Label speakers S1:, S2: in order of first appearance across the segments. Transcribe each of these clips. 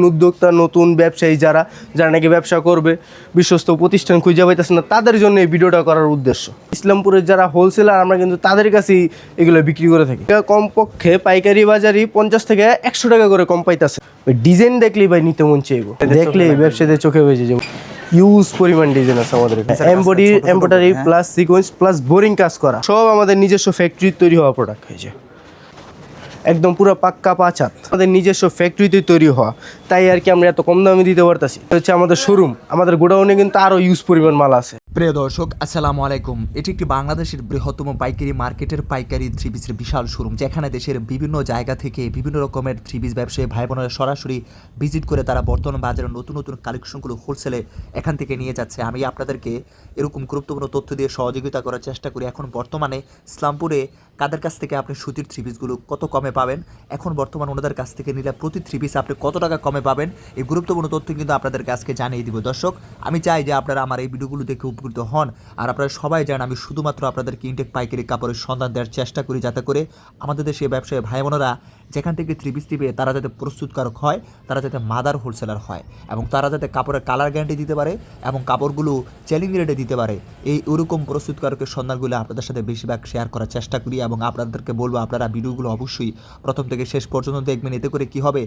S1: উদ্যোক্তা নতুন ব্যবসায়ী যারা যারা নাকি ব্যবসা করবে, বিশ্বস্ত প্রতিষ্ঠান খুঁজে পাইতেছে না, তাদের জন্য এই ভিডিওটা করার উদ্দেশ্য। ইসলামপুরের যারা হোলসেলার, আমরা কিন্তু তাদের কাছেই এগুলো বিক্রি করে থাকি। কমপক্ষে পাইকারি বাজারই 50 থেকে 100 টাকা করে কম পাইতেছে। ওই ডিজাইন দেখলেই ভাই নিতে মন চাইবো, দেখলেই ব্যবসায়ীদের চোখে হয়েছে যে হিউজ পরিমাণ ডিজাইন আছে আমাদের এখানে। Embroidery plus sequence plus boring কাজ করা, সব আমাদের নিজস্ব ফ্যাক্টরি তৈরি হওয়া প্রোডাক্ট হয়েছে। একদম পুরো পাক্কা 5 হাত আমাদের নিজস্ব ফ্যাক্টরিতে তৈরি হওয়া, তাই আর কি আমরা এত কম দামে দিতে পারতেছি। হচ্ছে আমাদের শোরুম, আমাদের গোডাউনে কিন্তু আরও ইউজ পরিমাণ মাল আছে।
S2: প্রিয় দর্শক, আসসালামু আলাইকুম। এটি একটি বাংলাদেশের বৃহত্তম পাইকারি মার্কেটের পাইকারি থ্রি পিসের বিশাল শোরুম, যেখানে দেশের বিভিন্ন জায়গা থেকে বিভিন্ন রকমের থ্রি পিস ব্যবসায়ী ভাই বোনেরা সরাসরি ভিজিট করে তারা বর্তমান বাজারে নতুন নতুন কালেকশনগুলো হোলসেলে এখান থেকে নিয়ে যাচ্ছে। আমি আপনাদেরকে এরকম গুরুত্বপূর্ণ তথ্য দিয়ে সহযোগিতা করার চেষ্টা করি। এখন বর্তমানে ইসলামপুরে কাদের কাছ থেকে আপনি সুতির থ্রি পিসগুলো কত কমে পাবেন, এখন বর্তমান ওনাদের কাছ থেকে নিলে প্রতি থ্রি পিস আপনি কত টাকা কমে পাবেন, এই গুরুত্বপূর্ণ তথ্য কিন্তু আপনাদেরকে আজকে জানিয়ে দিব। দর্শক, আমি চাই যে আপনারা আমার এই ভিডিওগুলো দেখে উপকৃত হন। আর আপনারা সবাই জানেন আমি শুধুমাত্র আপনাদেরকে ইনটেক পাইকারি কাপড়ের সন্ধান দেওয়ার চেষ্টা করি, যাতে করে আমাদের দেশে ব্যবসায়ী ভাই বোনেরা যেখান থেকে থ্রি পিস দিবে তারা যাতে প্রস্তুতকারক হয়, তারা যাতে মাদার হোলসেলার হয়, এবং তারা যাতে কাপড়ের কালার গ্যারান্টি দিতে পারে এবং কাপড়গুলো চ্যালেঞ্জ রেটে দিতে পারে। এই ওরকম প্রস্তুতকারকের সন্ধানগুলো আপনাদের সাথে বেশিরভাগ শেয়ার করার চেষ্টা করি, এবং আপনাদেরকে বলবো আপনারা ভিডিওগুলো অবশ্যই প্রথম থেকে শেষ পর্যন্ত দেখবেন। এতে করে কি হবে,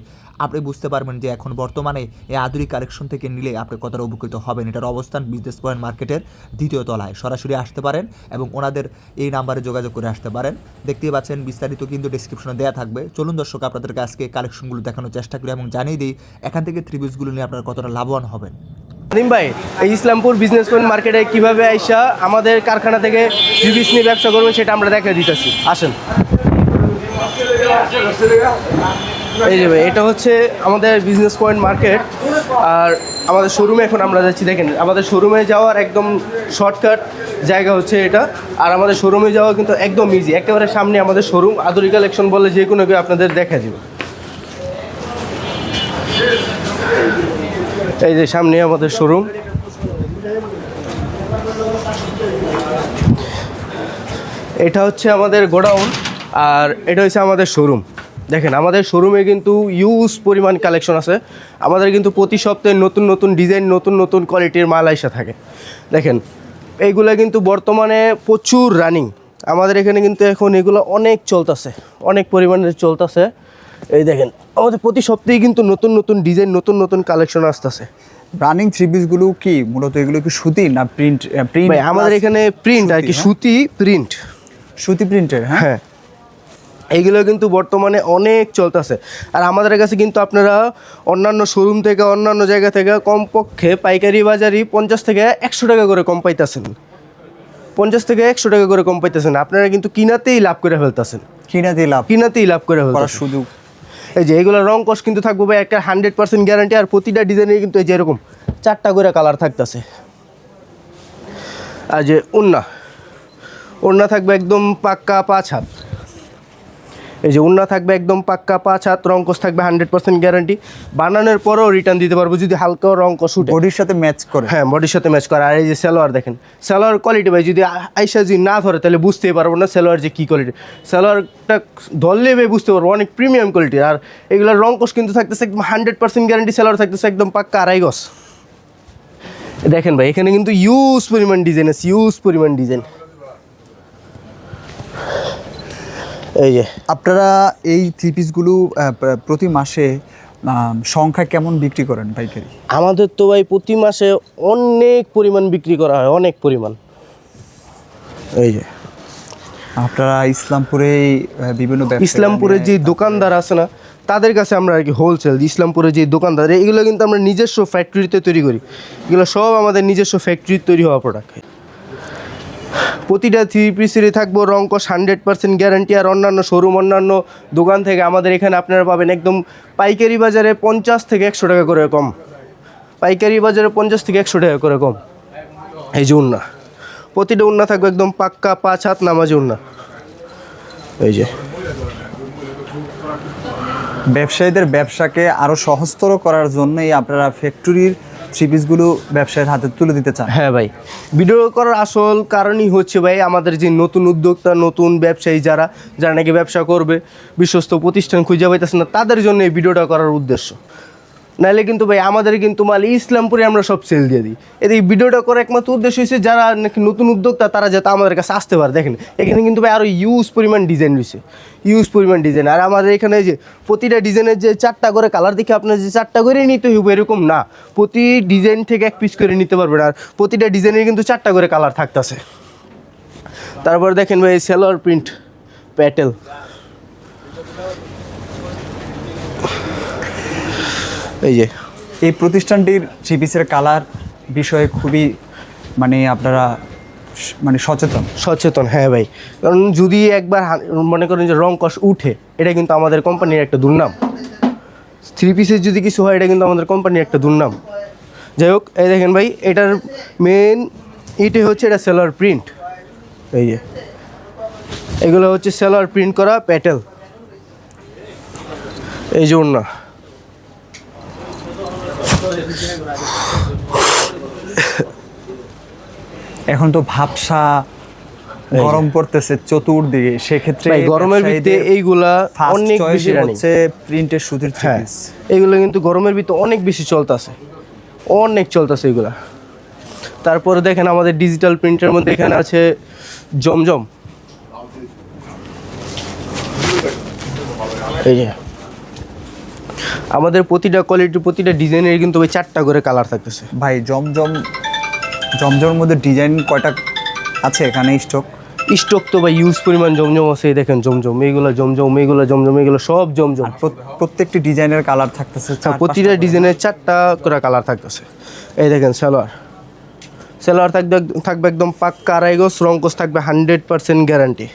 S2: আপনি বুঝতে পারবেন যে এখন বর্তমানে এই আধুনিক কালেকশন থেকে নিলে আপনি কতটা উপকৃত হবেন। এটার অবস্থান বিজনেস পয়েন্ট মার্কেটের 2য় তলায়। সরাসরি আসতে পারেন এবং ওনাদের এই নাম্বারে যোগাযোগ করে আসতে পারেন। দেখতেই পাচ্ছেন, বিস্তারিত কিন্তু ডেসক্রিপশনে দেওয়া থাকবে। চলুন দর্শক, আপনাদেরকে আজকে কালেকশনগুলো দেখানোর চেষ্টা করি এবং জানিয়ে দিই এখান থেকে থ্রি পিসগুলো নিয়ে আপনারা কতটা লাভবান হবেন।
S1: ভাই, এই ইসলামপুর বিজনেস পয়েন্ট মার্কেটে কীভাবে আইসা আমাদের কারখানা থেকে থ্রি পিস নিয়ে ব্যবসা করবেন সেটা আমরা দেখা দিতেছি। আসেন। এই যে ভাই, এটা হচ্ছে আমাদের বিজনেস পয়েন্ট মার্কেট, আর আমাদের শোরুমে এখন আমরা যাচ্ছি। দেখেন, আমাদের শোরুমে যাওয়ার একদম শর্টকাট জায়গা হচ্ছে এটা, আর আমাদের শোরুমে যাওয়া কিন্তু একদম ইজি। একেবারে সামনে আমাদের শোরুম, আধুনিক কালেকশন বলে যে কোনো কেউ আপনাদের দেখা দেবে। এই যে সামনে আমাদের শোরুম, এটা হচ্ছে আমাদের গোডাউন, আর এটা হচ্ছে আমাদের শোরুম। দেখেন, আমাদের শোরুমে কিন্তু ইউজ পরিমাণ কালেকশন আছে। আমাদের কিন্তু প্রতি সপ্তাহে নতুন নতুন ডিজাইন, নতুন নতুন কোয়ালিটির মাল আইসা থাকে। দেখেন, এইগুলো কিন্তু বর্তমানে প্রচুর রানিং আমাদের এখানে, কিন্তু এখন এগুলো অনেক চলতেছে, অনেক পরিমাণে চলতেছে। এই দেখেন, আমাদের প্রতি সপ্তাহে কিন্তু নতুন নতুন ডিজাইন, নতুন নতুন কালেকশন আসতেছে।
S3: রানিং থ্রি পিসগুলো কি মূলত এগুলো কি সুতি না প্রিন্ট?
S1: আমাদের এখানে প্রিন্ট আর কি, সুতি প্রিন্ট,
S3: সুতি প্রিন্টের। হ্যাঁ,
S1: এইগুলো কিন্তু বর্তমানে অনেক চলতেছে। আর আমাদের কাছে কিন্তু আপনারা অন্যান্য শোরুম থেকে, অন্যান্য জায়গা থেকে কমপক্ষে পাইকারি বাজারই 50 থেকে 100 টাকা করে কম পাইতেছেন। 50 থেকে 100 টাকা করে কম পাইতেছেন। আপনারা কিন্তু কিনাতেই লাভ করে ফেলতেছেন, কিনাতেই লাভ করে ফেলতেছেন
S3: সুযোগ।
S1: এই যে এগুলো রং কস কিন্তু থাকবে ভাই একটা 100% গ্যারান্টি, আর প্রতিটা ডিজাইনের কিন্তু এই যে এরকম 4টা করে কালার থাকতেছে। আর যে ওড়না থাকবে একদম পাক্কা 5 হাত। এই যে ওড়না থাকবে একদম পাক্কা 5 হাত, রং কস থাকবে 100% গ্যারান্টি। বানানোর পরেও রিটার্ন দিতে পারবো যদি হালকা রং কস উঠে,
S3: বডির সাথে ম্যাচ করে।
S1: হ্যাঁ, বডির সাথে ম্যাচ করে। আর এই যে সালোয়ার দেখেন, সালোয়ার কোয়ালিটি ভাই যদি আইসা যদি না ধরে তাহলে বুঝতেই পারবো না সালোয়ার যে কী কোয়ালিটি। সালোয়ারটা ধরলে ভাই বুঝতে পারবো অনেক প্রিমিয়াম কোয়ালিটির। আর এগুলোর রং কস কিন্তু থাকতেছে একদম 100% গ্যারান্টি। সালোয়ার থাকতেছে একদম পাক্কা 2.5 গজ। দেখেন ভাই, এখানে কিন্তু ইউজ পরিমাণ ডিজাইন আছে, ইউজ পরিমাণ ডিজাইন। এই যে
S3: আপনারা এই থ্রি পিসগুলো প্রতি মাসে সংখ্যা কেমন বিক্রি করেন পাইকারি?
S1: আমাদের তো ভাই প্রতি মাসে অনেক পরিমাণ বিক্রি করা হয়, অনেক পরিমাণ। এই যে
S3: আপনারা ইসলামপুরে বিভিন্ন
S1: ইসলামপুরে যে দোকানদার আছে না, তাদের কাছে আমরা আর কি হোলসেল, ইসলামপুরে যে দোকানদার, এগুলো কিন্তু আমরা নিজস্ব ফ্যাক্টরিতে তৈরি করি। এগুলো সব আমাদের নিজস্ব ফ্যাক্টরিতে তৈরি হওয়া প্রোডাক্ট। প্রতিটা থ্রি পিসেরই থাকবো রং কস 100% গ্যারান্টি। আর অন্যান্য শোরুম, অন্যান্য দোকান থেকে আমাদের এখানে আপনারা পাবেন একদম পাইকারি বাজারে 50 থেকে 100 টাকা করে কম। পাইকারি বাজারে 50 থেকে 100 টাকা করে কম। এই যে ওড়না, প্রতিটা ওড়না থাকবে একদম পাক্কা 5 হাত নামাজি ওড়না। এই যে
S3: ব্যবসায়ীদের ব্যবসাকে আরও সহজতর করার জন্যই আপনারা ফ্যাক্টরির থ্রি পিসগুলো ব্যবসায়ীর হাতে তুলে দিতে চান।
S1: হ্যাঁ ভাই, ভিডিও করার আসল কারণই হচ্ছে ভাই আমাদের যে নতুন উদ্যোক্তা, নতুন ব্যবসায়ী যারা যারা নাকি ব্যবসা করবে, বিশ্বস্ত প্রতিষ্ঠান খুঁজে পাইতেছে না, তাদের জন্য এই ভিডিওটা করার উদ্দেশ্য। নাহলে কিন্তু ভাই আমাদের কিন্তু মাল ইসলামপুরে আমরা সব সেল দিয়ে দিই। এর এই ভিডিওটা করার একমাত্র উদ্দেশ্য হচ্ছে যারা নাকি নতুন উদ্যোক্তা তারা যাতে আমাদের কাছে আসতে পারে। দেখেন এখানে কিন্তু ভাই আরও ইউজ পরিমাণ ডিজাইন রয়েছে, ইউজ পরিমাণ ডিজাইন। আর আমাদের এখানে যে প্রতিটা ডিজাইনের যে 4টা করে কালার দেখে আপনার যে 4টা করে নিতে হবে এরকম না, প্রতি ডিজাইন থেকে 1 পিস করে নিতে পারবেন। আর প্রতিটা ডিজাইনের কিন্তু 4টা করে কালার থাকতেছে। তারপর দেখেন ভাই সেলোয়ার প্রিন্ট প্যাটেল, এই যে
S3: এই প্রতিষ্ঠানটির থ্রি পিসের কালার বিষয়ে খুবই মানে আপনারা মানে
S1: সচেতন। হ্যাঁ ভাই, কারণ যদি একবার মনে করেন যে রং কষ উঠে, এটা কিন্তু আমাদের কোম্পানির একটা দুর্নাম। থ্রি পিসের যদি কিছু হয় এটা কিন্তু আমাদের কোম্পানির একটা দুর্নাম। যাই হোক, এই দেখেন ভাই এটার মেন এইটাই হচ্ছে এটা সেলোয়ার প্রিন্ট। এই যে এগুলো হচ্ছে সেলোয়ার প্রিন্ট করা প্যাটেল, এই যে ওড়না।
S3: এখন তো ভাবসা গরম পড়তেছে চতুর্দিকে, সেক্ষেত্রে
S1: ভাই গরমের ভিতরে এইগুলা অনেক বেশি রানিং
S3: হচ্ছে প্রিন্টের সুতির থ্রি
S1: হ্যাঁ,
S3: পিস।
S1: এইগুলো কিন্তু গরমের ভিতরে অনেক বেশি চলতেছে, অনেক চলতেছে এগুলা। তারপরে দেখেন আমাদের ডিজিটাল প্রিন্টের মধ্যে এখানে আছে জমজম, এই যে আমাদের প্রতিটা কোয়ালিটি প্রতিটা ডিজাইনের কিন্তু ওই 4টা করে কালার থাকতেছে।
S3: ভাই জমজমের মধ্যে ডিজাইন কয়টা আছে এখানে
S1: স্টক তো ভাই ইউজ পরিমাণ জমজম আছে। এই দেখেন জমজম, এইগুলো জমজম, এইগুলো জমজম, এইগুলো সব জমজম।
S3: প্রত্যেকটি ডিজাইনের কালার থাকতেছে,
S1: প্রতিটা ডিজাইনের 4টা করে কালার থাকতেছে। এই দেখেন সেলোয়ার থাকবে একদম পাক্কা আড়াই গজ, রঙ্কস থাকবে 100% গ্যারান্টি।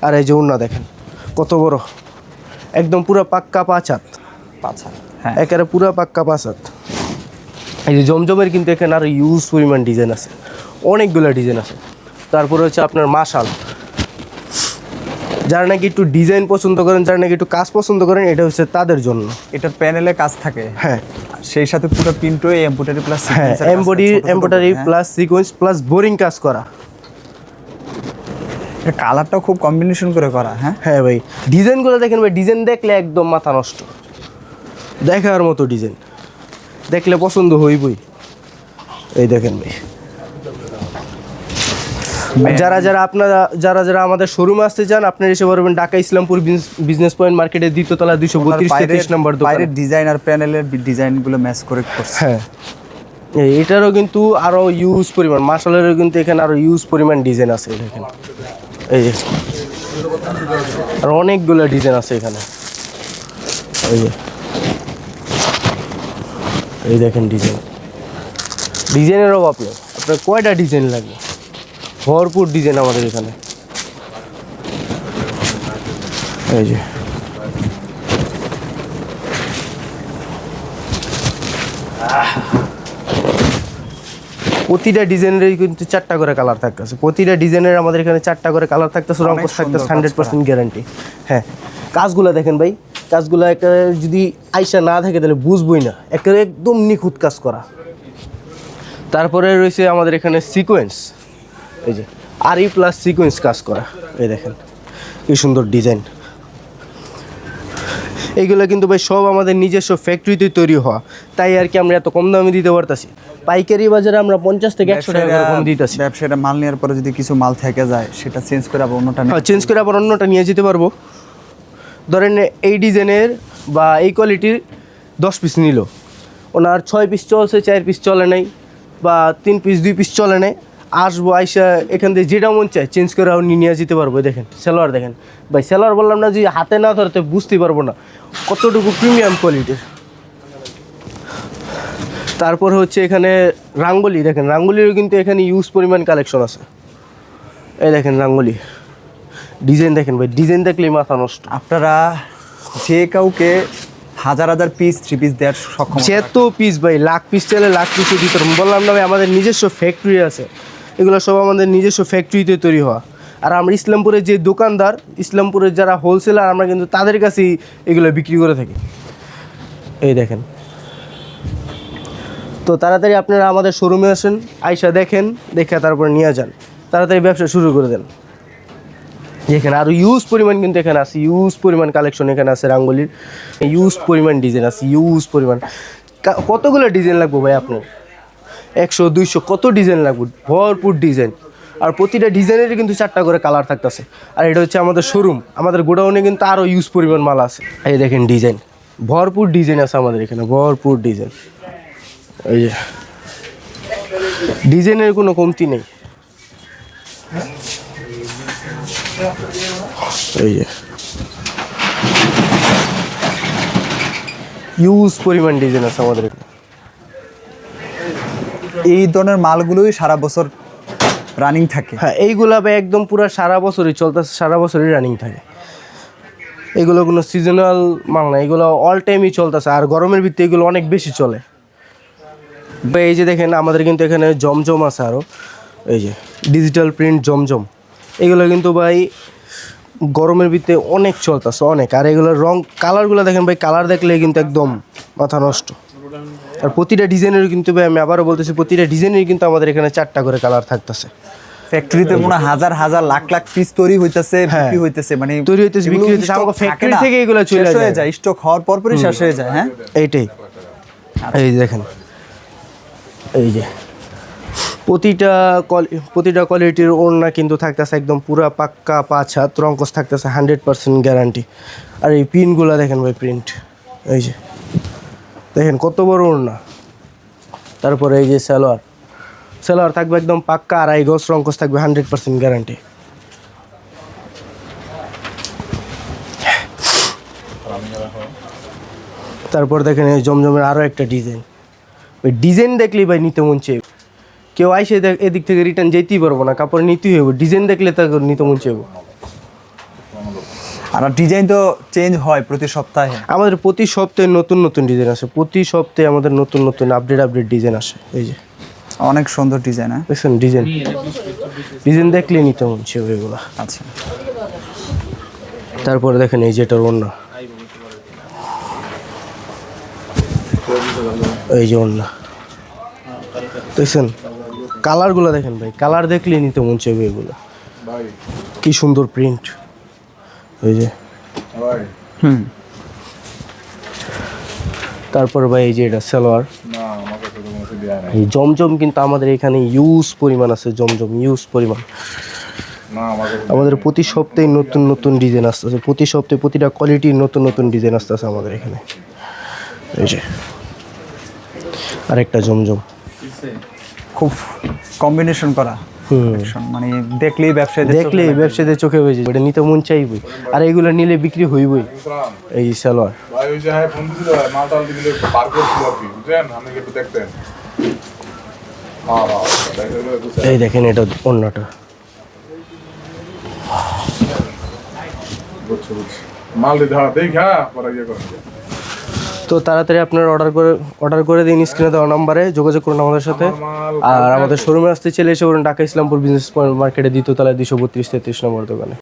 S1: আর এই যে ওড়না দেখেন কত বড়, একদম পুরো পাক্কা 5 হাত,
S3: হ্যাঁ
S1: একেবারে পুরো পাক্কা 5 হাত। এই যে জমজমের কিন্তু এখানে আরও ইউজ পরিমাণ ডিজাইন আছে, অনেকগুলো ডিজাইন আছে। তারপরে হচ্ছে আপনার মাশাল, যারা নাকি একটু ডিজাইন পছন্দ করেন, যারা নাকি একটু কাজ পছন্দ করেন, এটা হচ্ছে তাদের জন্য।
S3: এটার প্যানেলে কাজ থাকে,
S1: হ্যাঁ,
S3: সেই সাথে পুরো প্রিন্ট হয়ে এমব্রয়ডারি প্লাস
S1: হ্যাঁ embroidery plus sequence plus boring কাজ করা।
S3: কালারটাও খুব কম্বিনেশন করে করা।
S1: হ্যাঁ ভাই, ডিজাইনগুলো দেখেন ভাই, ডিজাইন দেখলে একদম মাথা নষ্ট, দেখার মতো ডিজাইন, দেখলে পছন্দ হইবই। এই দেখেন ভাই, যারা আমাদের শোরুমে আসতে চান আপনারা এসে পারবেন ঢাকা ইসলামপুর বিজনেস পয়েন্ট মার্কেটের 2য় তলা 232-33 নম্বর দোকান।
S3: বাইরের ডিজাইন আর প্যানেলের ডিজাইনগুলো ম্যাচ করে করছে।
S1: হ্যাঁ, এটারও কিন্তু আরও ইউজ পরিমাণ, মার্শালেরও কিন্তু এখানে আরও ইউজ পরিমাণ ডিজাইন আছে। দেখেন এই যে আর অনেকগুলো ডিজাইন আছে এখানে। এই দেখেন ডিজাইনের অভাব নেই, আপনার কয়টা ডিজাইন লাগবে, ভরপুর ডিজাইন আমাদের এখানে। এই যে প্রতিটা ডিজাইনের কিন্তু 4টা করে কালার থাকতেছে, প্রতিটা ডিজাইনের আমাদের এখানে 4টা করে কালার থাকতেছে, রঙ থাকতেছে 100% গ্যারান্টি। হ্যাঁ, কাজগুলো দেখেন ভাই, কাজগুলো একটা যদি আইসা না থাকে তাহলে বুঝবই না, একেবারে একদম নিখুঁত কাজ করা। তারপরে রয়েছে আমাদের এখানে সিকোয়েন্স, এই যে আরি প্লাস সিকোয়েন্স কাজ করা। এই দেখেন কি সুন্দর ডিজাইন। এইগুলো কিন্তু ভাই সব আমাদের নিজস্ব ফ্যাক্টরিতে তৈরি হওয়া, তাই আর কি আমরা এত কম দামে দিতে পারতাছি। পাইকারি বাজারে আমরা 50 থেকে 100 টাকা করে কম দিতেছি।
S3: ব্যবসায়ীরা মাল নেওয়ার পরে যদি কিছু মাল থেকে যায় সেটা চেঞ্জ করে আবার অন্যটা
S1: চেঞ্জ করে আবার অন্যটা নিয়ে যেতে পারবো। ধরেন এই ডিজাইনের বা এই কোয়ালিটির 10 পিস নিল, ওনার 6 পিস চলছে, 4 পিস চলে নাই, বা 3 পিস 2 পিস চলে নাই, আসবো আইসা এখান থেকে যেটা মন চায় চেঞ্জ করে উনি নিয়ে যেতে পারবো। দেখেন সেলোয়ার দেখেন ভাই, সেলোয়ার বললাম না যে হাতে না ধরতে বুঝতে পারবো না কতটুকু প্রিমিয়াম কোয়ালিটির। তারপর হচ্ছে এখানে রাঙ্গলি, দেখেন রাঙ্গলিরও কিন্তু এখানে ইউজ পরিমাণ কালেকশন আছে। এই দেখেন রাঙ্গলি ডিজাইন দেখেন ভাই, ডিজাইন দেখলেই মাথা নষ্ট।
S3: আপনারা যে কাউকে হাজার পিস থ্রি পিস দেওয়ার সক্ষম,
S1: যত পিস ভাই, লাখ পিস চাইলে লাখ পিসের ভিতরে। বললাম না ভাই, আমাদের নিজস্ব ফ্যাক্টরি আছে, এগুলো সব আমাদের নিজস্ব ফ্যাক্টরিতে তৈরি হওয়া। আর আমরা ইসলামপুরের যে দোকানদার, ইসলামপুরের যারা হোলসেলার, আমরা কিন্তু তাদের কাছেই এগুলো বিক্রি করে থাকি। এই দেখেন, তো তাড়াতাড়ি আপনারা আমাদের শোরুমে আসেন, আইসা দেখেন, দেখে তারপরে নিয়ে যান, তাড়াতাড়ি ব্যবসা শুরু করে দেন। এখানে আরও ইউজ পরিমাণ কিন্তু এখানে আছে, ইউজ পরিমাণ কালেকশন এখানে আছে, রাঙ্গলির ইউজ পরিমাণ ডিজাইন আছে, ইউজ পরিমাণ কতগুলো ডিজাইন লাগবে ভাই আপনার? 100 200 কত ডিজাইন লাগবে, ভরপুর ডিজাইন। আর প্রতিটা ডিজাইনেরই কিন্তু 4টা করে কালার থাকতেছে। আর এটা হচ্ছে আমাদের শোরুম, আমাদের গোডাউনে কিন্তু আরও ইউজ পরিমাণ মাল আছে। এই দেখেন ডিজাইন, ভরপুর ডিজাইন আছে আমাদের এখানে, ভরপুর ডিজাইন। এই যে ডিজাইনের কোনো কমতি নেই। এই যে ইউজ পরিমাণ ডিজাইন আছে আমাদের এখানে।
S3: এই ধরনের মালগুলোই সারা বছর রানিং থাকে।
S1: হ্যাঁ, এইগুলা ভাই একদম পুরো সারা বছরই চলতেছে, সারা বছরই রানিং থাকে। এগুলো কোনো সিজনাল মাল না, এগুলো অল টাইমই চলতেছে। আর গরমের ভিতরে এগুলো অনেক বেশি চলে। ভাই এই যে দেখেন আমাদের কিন্তু এখানে জমজম আছে আরও, এই যে ডিজিটাল প্রিন্ট জমজম, এগুলো কিন্তু ভাই গরমের ভিতরে অনেক চলতেছে অনেক। আর এগুলোর রং কালারগুলো দেখেন ভাই, কালার দেখলে কিন্তু একদম মাথা নষ্ট। আর প্রতিটা ডিজাইনের কিন্তু ভাই, আমি আবারও বলতেছি, প্রতিটা ডিজাইনের কিন্তু আমাদের এখানে 4টা করে কালার থাকতেছে।
S3: ফ্যাক্টরিতে মনে হয় হাজার হাজার লাখ লাখ পিস তৈরি হইতেছে, বিক্রি হইতেছে, মানে
S1: তৈরি হইতেছে, বিক্রি হইতেছে। আমাদের ফ্যাক্টরি থেকে এগুলো চলে
S3: যায়, স্টক হওয়ার পরপরই শেষ হয়ে যায়। হ্যাঁ,
S1: এইটাই। এই দেখেন, এই যে প্রতিটা কোয়ালিটির ওড়না কিন্তু থাকতেছে একদম পুরা পাক্কা 5 হাত, রঙ্কস থাকতেছে 100% গ্যারান্টি। আর এই প্রিন্টগুলো দেখেন ভাই, প্রিন্ট এই যে দেখেন কত বড় ওড়না। তারপরে এই যে সালোয়ার থাকবে একদম পাক্কা 2.5 গজ, রঙ্কস থাকবে 100% গ্যারান্টি। তারপর দেখেন এই জমজমের আরও একটা ডিজাইন, ওই ডিজাইন দেখলেই ভাই নিতে মন চাইবে। কেউ আইসে এদিক থেকে রিটার্ন যেতেই পারবো না, কাপড় নিতেই হইব, ডিজাইন দেখলে তাকে নিতে মন চাইব।
S3: আর ডিজাইন তো চেঞ্জ হয় প্রতি সপ্তাহে।
S1: আমাদের প্রতি সপ্তাহে নতুন নতুন ডিজাইন আসে, প্রতি সপ্তাহে আমাদের নতুন নতুন আপডেট ডিজাইন আসে। এই যে
S3: অনেক সুন্দর ডিজাইন। হ্যাঁ,
S1: দেখছেন ডিজাইন দেখলেই নিতে মন চাইবে এগুলো।
S3: আচ্ছা,
S1: তারপরে দেখেন এই যে এটার ওড়না, এই যে ওড়না দেখছেন, কালারগুলো দেখেন ভাই, কালার দেখলেই নিতে মন চাইবে এগুলো। কি সুন্দর প্রিন্ট, এই যে। তারপর ভাই এই যে এটা সালোয়ার, এই জমজম কিন্তু আমাদের এখানে ইউজ পরিমাণ আছে, জমজম ইউজ পরিমাণ। আমাদের প্রতি সপ্তাহে নতুন নতুন ডিজাইন আসতেছে, প্রতি সপ্তাহে প্রতিটা কোয়ালিটির নতুন নতুন ডিজাইন আসতেছে আমাদের এখানে। এই যে আরেকটা জমজম,
S3: খুব কম্বিনেশন করা, মানে দেখলেই
S1: ব্যবসায়ীদের চোখে হয়েছে, ওটা নিতে মন চাইবই। আর এইগুলো নিলে বিক্রি হইবই। এই সালোয়ার, এই দেখেন এটা অন্যটা। তো তাড়াতাড়ি আপনারা অর্ডার করে দিন, স্ক্রিনে দেওয়া নাম্বারে যোগাযোগ করুন আমাদের সাথে। আর আমাদের শোরুমে আসতে চলে এসে বলুন ঢাকা ইসলামপুর বিজনেস পয়েন্ট মার্কেটে 2য় তলায় 232-33 নম্বর দোকানে।